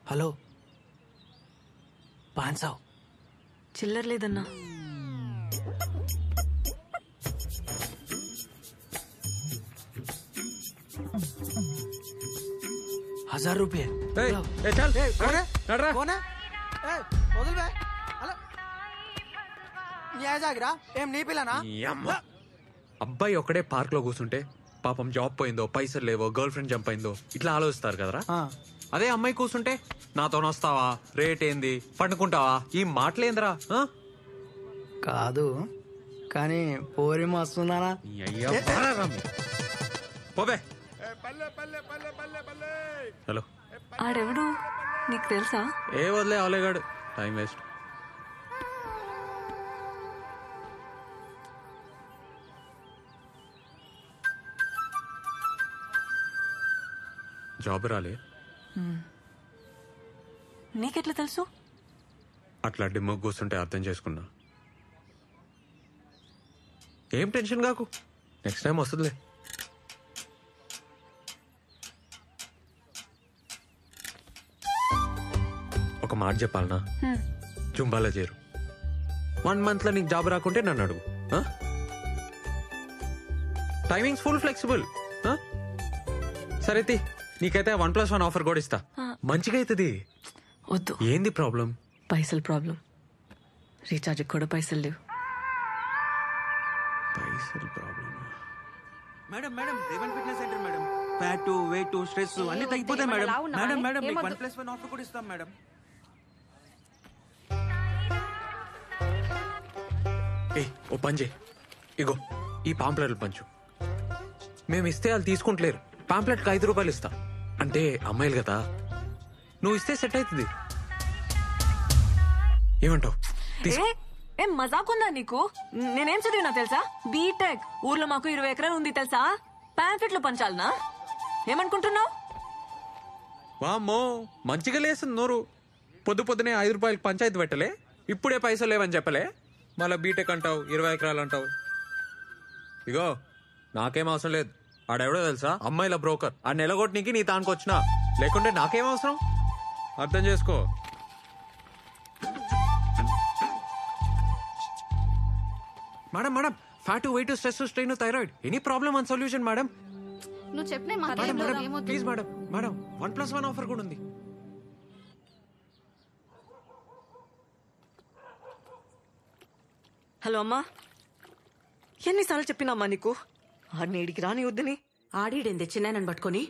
Hello 500 చిల్లర లేదన్నా. ₹1000 ఏం నీ పిల్లనా? అబ్బాయి ఒక్కడే పార్క్ లో కూర్చుంటే పాపం జాబ్ పోయిందో, పైసలు లేవో, గర్ల్ ఫ్రెండ్ జంప్ అయిందో ఇట్లా ఆలోచిస్తారు కదరా. అదే అమ్మాయి కూర్చుంటే నాతో వస్తావా, రేట్ ఏంది, పండుకుంటావా, ఈ మాటలేందిరా. కాదు కానీ పోరి మస్తుందానా? పోబే. హలో, ఆడెవడు నీకు తెలుసా? ఏ వదిలే అవలేగాడు, టైం వేస్ట్. జాబ్ రాలే. నీకెట్లా తెలుసు? అట్లా డిమ్మో కూర్చుంటే అర్థం చేసుకున్నా. ఏం టెన్షన్ కాకు, నెక్స్ట్ టైం వస్తుందిలే. ఒక మాట చెప్పాలనా, జుంబాలో చేరు. 1 month లో నీకు జాబ్ రాకుంటే నన్ను అడుగు. Timings full flexible. సరే నీకైతే 1+1 ఆఫర్ కూడా ఇస్తా, మంచిగా అవుతుంది. వద్దు. ఏంది ప్రాబ్లం? పైసలు ప్రాబ్లం. రీఛార్జ్ కూడా పైసలు లేవు. పైసలు problem. Madam Revan fitness center madam. Fat, weight, stress అన్ని తగ్గిపోతాయి మేడం. మేడం మీకు 1+1 ఆఫర్ కూడా ఇస్తాం మేడం. ఓ పని చేయి, ఇగో ఈ పాంప్లెట్లు పంచు. మేము ఇస్తే వాళ్ళు తీసుకుంటలేరు. పాంప్లెట్కి ₹5 ఇస్తా. అంటే అమ్మాయిలు కదా, నువ్వు ఇస్తే సెట్ అవుతుంది. ఏమంటావు? ఏం మజాకుందా నీకు? నేనేం చదివినా తెలుసా? బీటెక్. ఊర్లో మాకు 20 ఎకరాలు ఉంది తెలుసా? పాంప్లెట్లు పంచాలనా? ఏమనుకుంటున్నావు? వామ్మో, మంచిగా లేస్తుంది నోరు. పొద్దునే ₹5 పంచాయతీ పెట్టలే, ఇప్పుడే పైసలు లేవని చెప్పలే, మళ్ళీ బీటెక్ అంటావు, 20 ఎకరాలు అంటావు. ఇగో నాకేం అవసరం లేదు. ఆడెవడో తెలుసా? అమ్మాయిల బ్రోకర్. ఆ నెలగొట్టనికి నీ తానుకొచ్చినా, లేకుంటే నాకేం అవసరం? అర్థం చేసుకో. Madam fat, weight, stress, strain, thyroid, any problem and solution madam. నువ్వు చెప్పిన ప్లీజ్ మేడం 1+1 ఆఫర్ కూడా ఉంది. హలో అమ్మా, ఎన్నిసార్లు చెప్పినామ్మా నీకు ఆడిని ఇడికి రాని వద్దని? ఆడిడేం తెచ్చినాయనని పట్టుకొని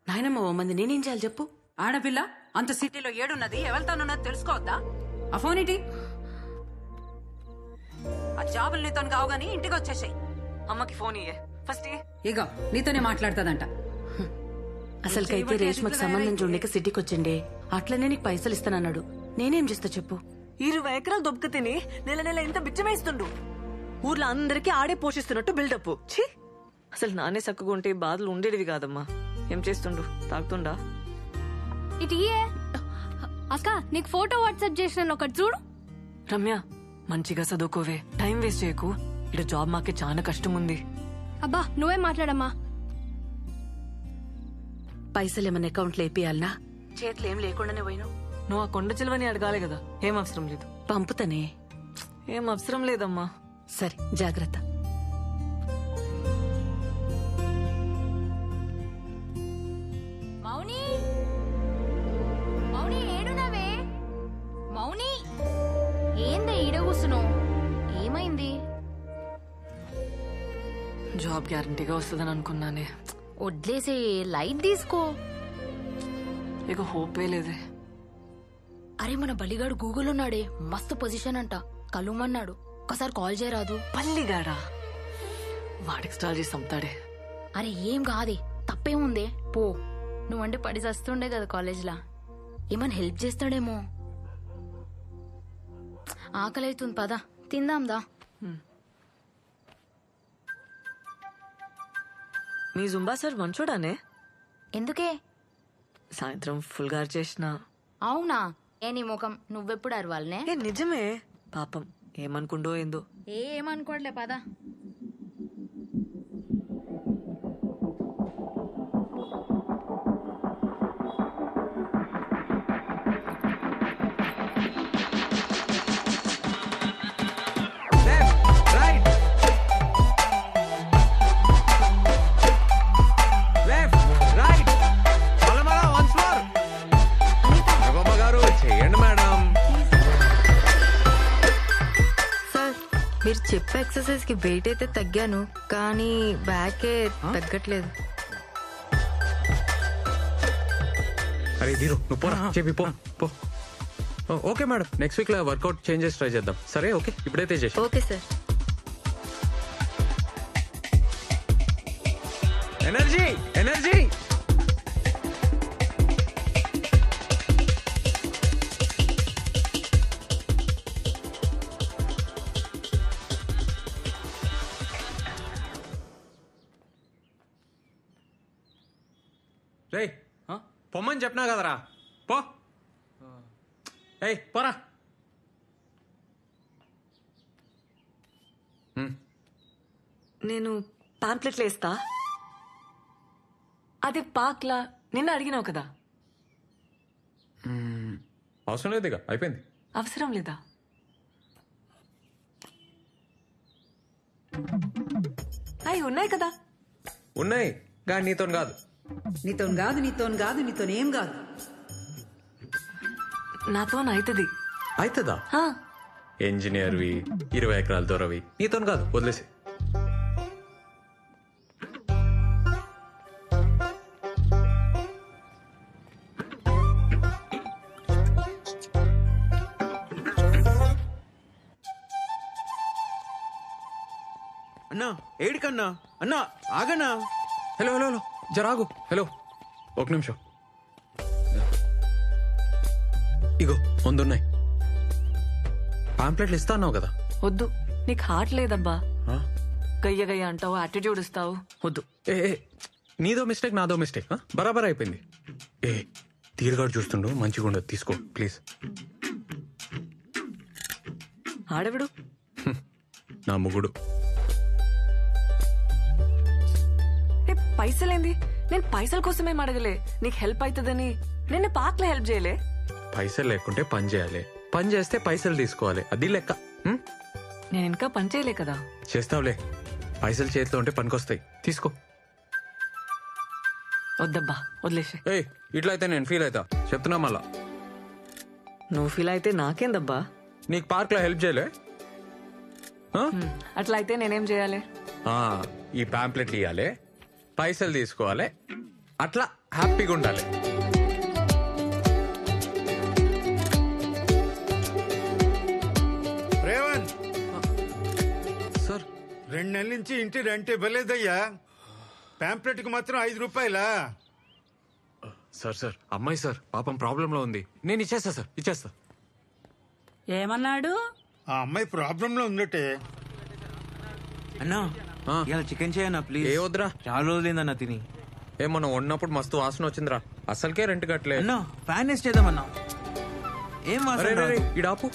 నాయనమ్మ ఓ మంది నేనేం చేయాలి చెప్పు? ఆడపిల్ల అంత సిటీలో ఏడున్నది, ఎవరితోనున్నది తెలుసుకోవద్దా? ఆ ఫోన్ ఏంటి? ఆ జాబులు నీతో కావు గానీ ఇంటికి వచ్చేసాయి. అమ్మకి ఫోన్ ఇయ్యే ఫస్ట్. ఇగో నీతోనే మాట్లాడుతుందంట. అసలుకైతే రేష్మకు సంబంధం చూడక సిటీకి వచ్చిండే, అట్లనే నీకు పైసలు ఇస్తానన్నాడు. నేనేం చేస్తా చెప్పు? 20 ఎకరాలు దొబ్బక తిని నెల ఇంత బిచ్చమేస్తుండు. ఊర్లో అందరికీ ఆడే పోషిస్తున్నట్టు బిల్డప్. ఛీ, అసలు నానే సక్కుగుంటే బాధలు ఉండేటివి కాదమ్మా. ఏం చేస్తుండు? తాగుతుండా? ఇటు అక్క, నీకు ఫోటో వాట్సాప్ చేసిన ఒకటి చూడు. రమ్య, మంచిగా చదువుకోవే, టైం వేస్ట్ చేయకు. ఇక్కడ జాబ్ మాకే చాలా కష్టం ఉంది. అబ్బా నువ్వే మాట్లాడమ్మా. పైసలు ఏమన్నా అకౌంట్లో వేపియాలనా? చేతులు ఏం లేకుండానే పోయినావు. నువ్వు ఆ కొండ చిలువని అడగాలి కదా. ఏం అవసరం లేదు. పంపుతానే. ఏం అవసరం లేదమ్మా. సరే జాగ్రత్త. మౌని, మౌని ఏడునవే? మౌని ఏందే ఈడ కూసున్నావు? ఏమైంది? జాబ్ గ్యారంటీగా వస్తుందని అనుకున్నానే. వడ్లేసే, లైట్ తీసుకో. ఇక హోపే లేదే. అరే మన బలిగాడు గూగుల్ ఉన్నాడే, మస్తు పొజిషన్ అంట, కలుమన్నాడు. ఒకసారి కాల్ చేయరాదు? పల్లిగాడా? వాడికి స్టాల్ చేసి అమ్ముతాడే. అరే ఏం కాదే, తప్పేముందే, పో. నువ్వంటే పడి చస్తుండే కదా కాలేజ్లా, ఏమన్నా హెల్ప్ చేస్తాడేమో. ఆకలి అవుతుంది, పద తిందాందా. మీ జుంబా సార్ మంచోడానే? ఎందుకే? సాయంత్రం ఫుల్ గారు చేసిన. అవునా? ఏ నీ ముఖం, నువ్వెప్పుడు అరవాలనే? నిజమే, పాపం ఏమనుకుండో ఏందో. ఏమనుకోవట్లే, పద. ఎక్సర్సైజ్ కి వెయిట్ అయితే తగ్గాను, కానీ బ్యాకే తగ్గట్లేదు. అరే దీరు నువ్వు పోరా చెప్పి పో పో. ఓకే మేడం, నెక్స్ట్ వీక్ లో వర్కౌట్ చేంజెస్ ట్రై చేద్దాం. సరే ఓకే, ఇప్పుడైతే చేసి. Okay sir. Energy energy. రేయ్ పొమ్మని చెప్పినా కదరా, పో. ఏయ్ పోరా. నేను పాంప్లెట్లు వేస్తా. అదే పాక్లా నిన్న అడిగినావు కదా. అవసరం లేదు, ఇక అయిపోయింది. అవసరం లేదా? అవి ఉన్నాయి కదా. ఉన్నాయి కానీ నీతో కాదు. నీతోనేం కాదు. నాతో అవుతుంది. అవుతుందా? ఇంజనీర్వి 20 ఎకరాల దూరవి నీతో కాదు, వదిలేసి. అన్నా ఏడికన్నా అన్నా ఆగన్నా. హలో హలో హలో జరాగు. హలో ఒక నిమిషం. ఇగో ముందున్నాయి పాంప్లెట్లు. ఇస్తా అన్నావు కదా. వద్దు, నీకు హార్ట్ లేదబ్బా. గయ్య గయ్య అంటావు, యాటిట్యూడ్ ఇస్తావు. వద్దు. ఏ నీదో మిస్టేక్ నాదో మిస్టేక్ బరాబర్ అయిపోయింది. ఏ తీరుగాడు చూస్తుండు, మంచిగా ఉండదు, తీసుకో ప్లీజ్. ఆడవిడు నా ముగుడు. పైసలేంది? నేను పైసల కోసమేం అడగలే, నీకు హెల్ప్ అవుతుందని. నిన్న పాక్లో హెల్ప్ చేయలే. పైసలు లేకుంటే పని చేయాలి, పని చేస్తే పైసలు తీసుకోవాలి, అది లెక్క. నేను ఇంకా పని చేయలే కదా. చేస్తావులే, పైసలు చేతిలో ఉంటే పనికొస్తాయి, తీసుకో. వద్దబ్బా, వదిలేసే. ఏ ఇట్లా అయితే నేను ఫీల్ అవుతా, చెప్తున్నా మళ్ళా. నువ్వు ఫీల్ అయితే నాకేందబ్బా. నీకు పార్క్ లో హెల్ప్ చేయలే? అట్లా అయితే నేనేం చేయాలి? ఈ పాంప్లెట్లు ఇవ్వాలి, పైసలు తీసుకోవాలి, అట్లా హ్యాపీగా ఉండాలి. రేవంత్ సార్ 2 నెలల నుంచి ఇంటి రెంట్ ఇవ్వలేదయ్యా. పాంప్లెట్ కి మాత్రం 5 రూపాయలా? సార్ సార్ అమ్మాయి సార్ పాపం ప్రాబ్లం లో ఉంది, నేను ఇచ్చేస్తా సార్, ఇచ్చేస్తా. ఏమన్నాడు? ఆ అమ్మాయి ప్రాబ్లం లో ఉందటే. అన్నా ఇలా చికెన్ చేయన్నా ప్లీజ్. ఏ వద్దురా, చాలా రోజులైందన్నా తిని. ఏమన్నా వండినప్పుడు మస్తు వాసన వచ్చిందిరా, అసలుకే రెంట్ కట్టలే. అన్నా ఫ్యాన్ వేస్ట్ చేద్దామన్నా. ఏం వాసన రాదు. ఇడాపు.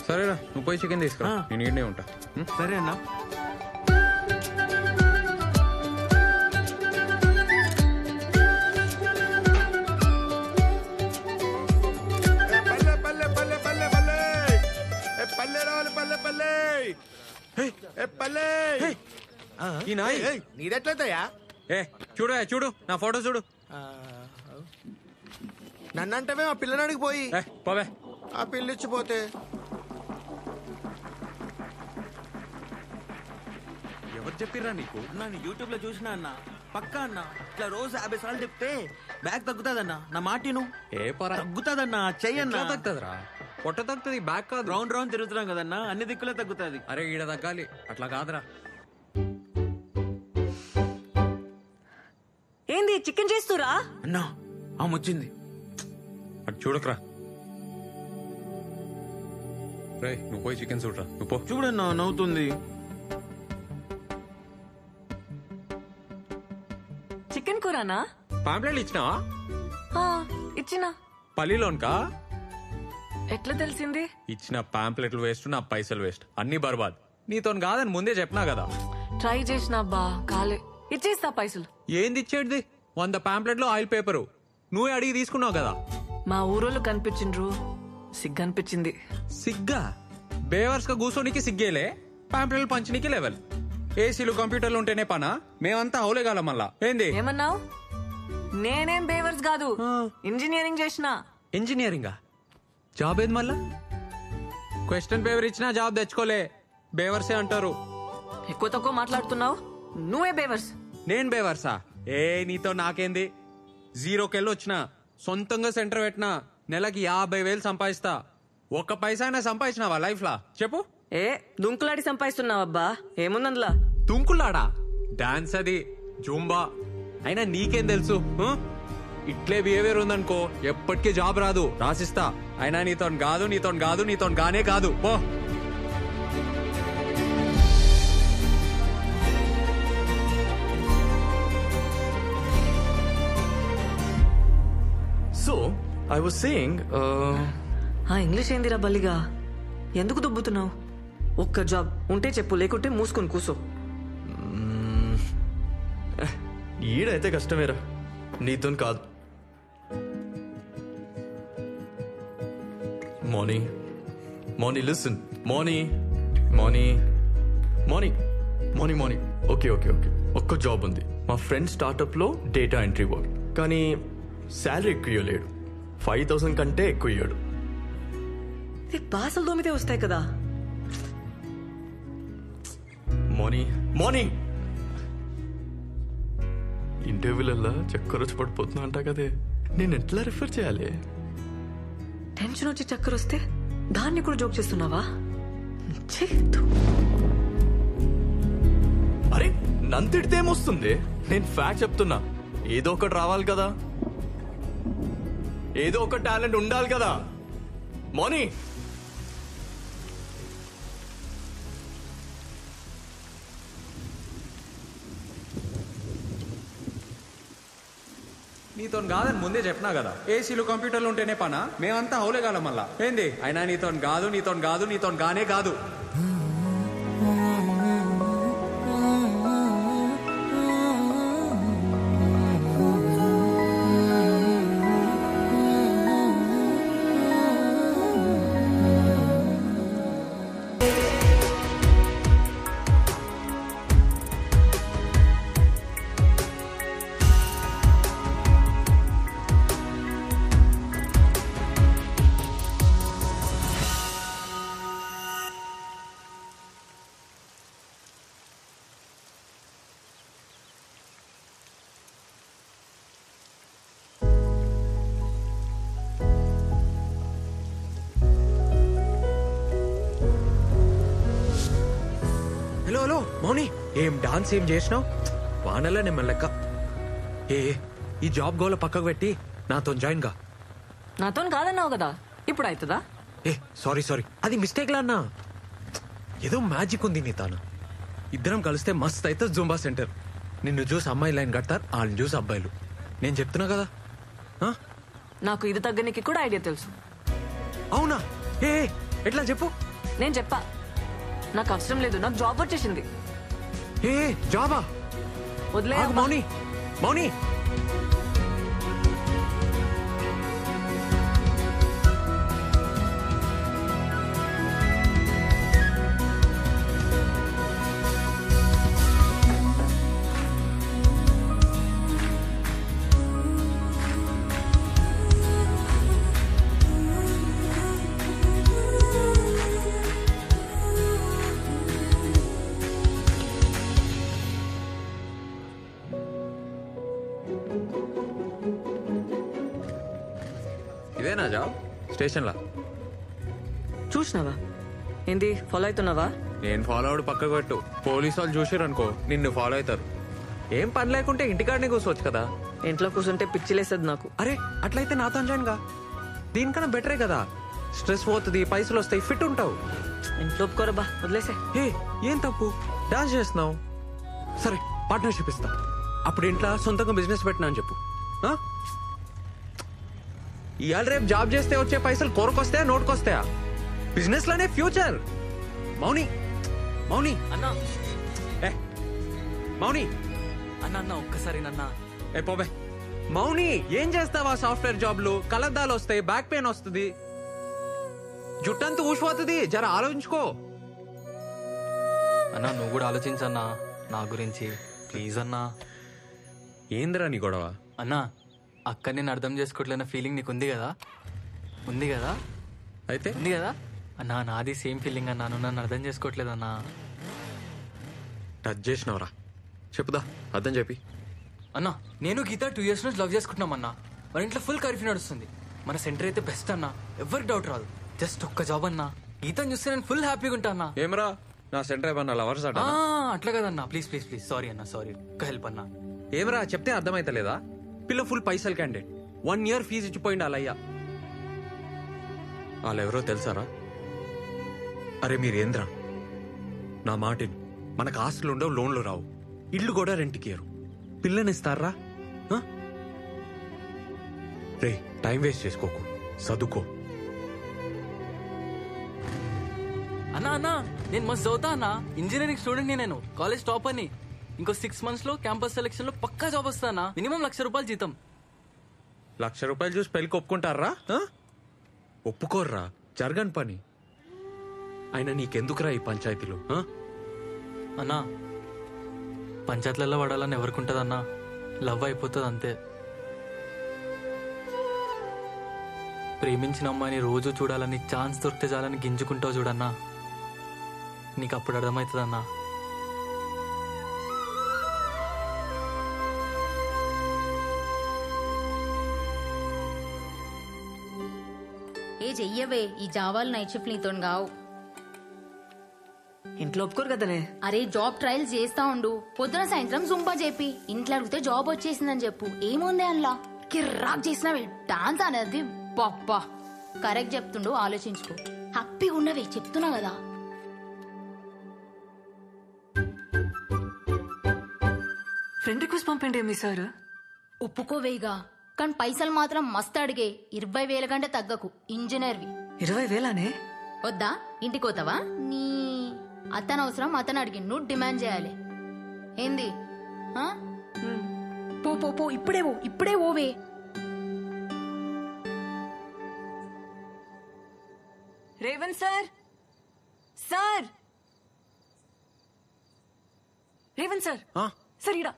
సరేరా నువ్వు పోయి చికెన్ తీసుకురా, నేను ఈడనే ఉంటా. సరే అన్నా. పల్లె పల్లె పల్లె పల్లె పల్లె పల్లె రావాలి, పల్లె పల్లె పల్లె. ఈ నాయ్ నీదెట్లయితయా? ఏ చూడు చూడు నా ఫోటో చూడు. నన్నంటవే ఆ పిల్లనాడికి పోయి పోవే. ఆ పిల్లిచ్చిపోతే ఎవరు చెప్పిర్రా నీకు? నేను యూట్యూబ్ లో చూసినా అన్న, పక్కా అన్న. ఇట్లా రోజు 50 సార్లు చెప్తే బ్యాగ్ తగ్గుతాదన్న. నా మాటిను. ఏ పరా తగ్గుతాదన్నా, చెయ్యన్నా. తగ్గుతుందిరా, పొట్ట తగ్గుతుంది, బ్యాగ్ కాదు. రౌండ్ రౌండ్ తిరుగుతున్నాం కదన్నా, అన్ని దిక్కులే తగ్గుతాది. అరే ఈడ తగ్గాలి, అట్లా కాదురా. ఏంది చికెన్ చేస్తురా? అన్నా ఆమె వచ్చింది. అటు చూడకరా. రే నువ్వు పోయి చికెన్ చూడరా, నువ్వు పో. చూడన్నా నవ్వుతుంది. చికెన్ కూరనా? పాంప్లెట్లు ఇచ్చినావా? ఇచ్చినా. పల్లిలోన్కా? ఎట్లా తెలిసింది? ఇచ్చిన పాంప్లెట్లు వేస్ట్, నా పైసలు వేస్ట్, అన్ని బర్బాద్. నీతో కాదని ముందే చెప్పినా కదా. ట్రై చేసినా బా కాలే. ఇచ్చేస్తా పైసలు. ఏంది ఇచ్చేది? 100 పాంప్లెట్లు ఆయిల్ పేపరు నువ్వే అడిగి తీసుకున్నావు కదా. మా ఊరోళ్ళు కనిపించిండ్రు, సిగ్గనిపించింది. సిగ్గా? బేవర్స్ గా కూర్చోనికి సిగ్గేలే, పాంప్లెట్లు పంచనీకి లెవెల్. ఏసీలు కంప్యూటర్లు ఉంటేనే పనా? మేమంతా అవులేగాల మళ్ళా. ఏంది ఏమన్నావు? నేనేం బేవర్స్ కాదు, ఇంజనీరింగ్ చేసిన. ఇంజనీరింగా? జాబ్ ఏది మళ్ళా? క్వశ్చన్ పేపర్ ఇచ్చినా జాబ్ తెచ్చుకోలే, బేవర్సే అంటారు. ఎక్కువ తక్కువ మాట్లాడుతున్నావు, నువ్వే బేవర్స్. నేను బేవర్సా? ఏ నీతో నాకేంది? 0కెళ్ళి వచ్చినా, సొంతంగా సెంటర్ పెట్టినా, నెలకి 50,000 సంపాదిస్తా. ఒక్క పైసా అయినా సంపాదించినావా లైఫ్ లా చెప్పు? ఏ దుంకులాడి సంపాదిస్తున్నావబ్బా, ఏముందందులా? తుంకులాడా? డాన్స్ అది, జూంబా. అయినా నీకేం తెలుసు? ఇట్లే బిహేవియర్ ఉందనుకో ఎప్పటికీ జాబ్ రాదు, రాసిస్తా. అయినా నీతో కాదు, నీతో కాదు, నీతో గానే కాదు పో. So, I was saying, ఆ ఇంగ్లీష్ ఏందిరా బల్లిగా, ఎందుకు దుబ్బుతున్నావు? ఒక్క జాబ్ ఉంటే చెప్పు, లేకుంటే మూసుకొని కూసో. ఈడైతే కష్టమేరా, నీతో కాదు. Morning listen, morning okay. ఒక్క జాబ్ ఉంది, మా ఫ్రెండ్ స్టార్ట్అప్ లో డేటా ఎంట్రీ వర్క్. కానీ శాలరీ ఎక్కువ ఇవ్వలేడు, 5,000 కంటే ఎక్కువ ఇయ్యాడు. బాసలు దోమితే వస్తాయి కదా. మార్నింగ్ ఇంటర్వ్యూలల్లా చక్కర వచ్చి పడిపోతున్నా అంట కదే, నేను ఎట్లా రిఫర్ చేయాలి? టెన్షన్ వచ్చి చక్కర వస్తే దాన్ని కూడా జోక్ చేస్తున్నావా? అరే నంతిడితే ఏమొస్తుంది? నేను ఫ్యాక్ట్ చెప్తున్నా, ఏదో ఒకటి రావాలి కదా, ఏదో ఒక టాలెంట్ ఉండాలి కదా. మోనీ నీతో కాదని ముందే చెప్పినా కదా, ఏసీలు కంప్యూటర్లు ఉంటేనే పనా? మేమంతా హౌలేగాలం మళ్ళా ఏంది? అయినా నీతో కాదు, నీతో కాదు, నీతో గానే కాదు. హలో మౌని, ఏం డాన్స్ ఏం చేసినావు? వానలా నిమ్మ లెక్క. ఈ జాబ్ గోల పక్కకు పెట్టి నాతో జాయిన్ గా. నాతో కాదన్నావు కదా, ఇప్పుడు అవుతుందా? సారీ అది మిస్టేక్ లా అన్నా. ఏదో మ్యాజిక్ ఉంది నీ తాను. ఇద్దరం కలిస్తే మస్త్ అయితే జూంబా సెంటర్. నిన్ను చూసి అమ్మాయి లైన్ కడతారు, వాళ్ళని చూసి అబ్బాయిలు. నేను చెప్తున్నా కదా. నాకు ఇది తగ్గనికి కూడా ఐడియా తెలుసు. అవునా? ఎట్లా చెప్పు. నేను చెప్పా, నాకు అవసరం లేదు, నాకు జాబ్ వచ్చేసింది. జాబా? వదిలే మౌని. ఇదేనా జాబ్? స్టేషన్ లా చూసినావా? ఏంది ఫాలో అవుతున్నావా? నేను ఫాలో అవడు పక్కకు పెట్టు. పోలీసు వాళ్ళు చూసారు అనుకో నిన్ను ఫాలో అవుతారు. ఏం పని లేకుంటే ఇంటికాడనే కూర్చోవచ్చు కదా. ఇంట్లో కూర్చుంటే పిచ్చిలేసేది నాకు. అరే అట్లయితే నాతో జాయిన్ గా. దీనికన్నా బెటరే కదా, స్ట్రెస్ పోతుంది, పైసలు వస్తాయి, ఫిట్ ఉంటావు. ఇంట్లో ఒప్పుకోరబ్బా, వదిలేసే. ఏం తప్పు, డాన్స్ చేస్తున్నావు. సరే పార్ట్నర్షిప్ ఇస్తా. అప్పుడు ఇంట్లో సొంతంగా బిజినెస్ పెట్టినా అని చెప్పు. ఇవాళ రేపు జాబ్ చేస్తే వచ్చే పైసలు కొరకొస్తాయా, నోటుకొస్తాయా? బిజినెస్ లోనే ఫ్యూచర్. మౌని అన్నా, మౌని అన్న ఒక్కసారి నన్నా. పోబే. మౌని ఏం చేస్తావా? సాఫ్ట్వేర్ జాబ్లు కలద్దాలు వస్తాయి, బ్యాక్ పెయిన్ వస్తుంది, జుట్టంతా ఊసిపోతుంది. జర ఆలోచించుకో. అన్నా నువ్వు కూడా ఆలోచించన్నా నా గురించి, ప్లీజ్ అన్నా. ఏందిరా నీ గొడవ? అన్నా అక్క నేను అర్థం చేసుకోవట్లేన ఫీలింగ్ నీకు ఉంది కదా? అయితే ఉంది కదా? అన్నా నాది సేమ్ ఫీలింగ్ అన్నా, నువ్వు నన్ను అర్థం చేసుకోవట్లేదన్నా. టచ్ చేసినవరా? చెప్పుదా, అర్థం చెప్పి. అన్నా నేను గీత 2 years నుంచి లవ్ చేసుకుంటున్నామన్నా. మన ఇంట్లో ఫుల్ కర్ఫ్యూ నడుస్తుంది. మన సెంటర్ అయితే బెస్ట్ అన్నా, ఎవరికి డౌట్ రాదు. జస్ట్ ఒక్క జాబ్ అన్నా, గీతను చూస్తే నేను ఫుల్ హ్యాపీగా ఉంటా అన్నా. ఏమరా నా సెంటర్ ఏమన్నా లవర్స్ అట? అట్లా కదన్నా, ప్లీజ్ ప్లీజ్ ప్లీజ్, సారీ అన్నా, సారీ. ఒక్క హెల్ప్ అన్నా. ఏమరా చెప్తే అర్థమైతలేదా? పిల్ల ఫుల్ పైసలు క్యాండిడేట్, 1 year ఫీజు ఇచ్చిపోయింది అలయ్యా. వాళ్ళెవరో తెలుసారా? అరే మీరేంద్రా, నా మాటిని, మనకు ఆస్తులు ఉండవు, లోన్లు రావు, ఇల్లు కూడా రెంట్కి ఇయ్యరు, పిల్లనిస్తారా? రే టైం వేస్ట్ చేసుకోకు, చదువుకో. అన్నా అన్నా నేను మస్తు చదువుతా అన్నా, ఇంజనీరింగ్ స్టూడెంట్ నేను, కాలేజ్ టాప్ అని. ఇంకో 6 months లో క్యాంపస్ సెలెక్షన్ లో పక్కా జాబ్ వస్తానా, మినిమం 1,00,000 రూపాయలు జీతం. 1,00,000 రూపాయలు చూసి పెళ్లికి ఒప్పుకుంటారా? ఒప్పుకోర్రా, జరగని పని. అయినా నీకెందుకురా ఈ పంచాయతీలు? అన్నా పంచాయతీలలో పడాలని ఎవరికి అన్నా, లవ్ అయిపోతుంది అంతే. ప్రేమించిన అమ్మాయిని రోజు చూడాలని, ఛాన్స్ దొరికితే చాలని గింజుకుంటావు చూడన్నా, నీకు అప్పుడు అర్థమవుతుందన్నా. ఏ చెయ్యవే, ఈ జావాలు నైట్ షిఫ్ట్ నీతో కావు. ఇంట్లో ఒప్పుకోరు కదనే. అరే జాబ్ ట్రయల్స్ చేస్తా ఉండు, పొద్దున సాయంత్రం జుంపా చెప్పి, ఇంట్లో అడిగితే జాబ్ వచ్చేసిందని చెప్పు. ఏముంది అందులో, కిర్రాక్ చేసినవే డాన్స్ అనేది. పప్పా కరెక్ట్ చెప్తుండు, ఆలోచించుకో. హ్యాపీగా ఉన్నవే, చెప్తున్నా కదా. ఫ్రెండ్ రిక్వెస్ట్ పంపండి మీ సార్. ఒప్పుకోవేగా, కానీ పైసలు మాత్రం మస్తు అడిగే. 20,000 కంటే తగ్గకు, ఇంజనీర్వి. 20,000నే? వద్దా, ఇంటికి పోతావా? నీ అతను అవసరం, అతను అడిగి నువ్వు డిమాండ్ చేయాలి. ఏంది? పో పో పో, ఇప్పుడే ఓవే. Revanth sir, sir Revanth sir, sir ఇడా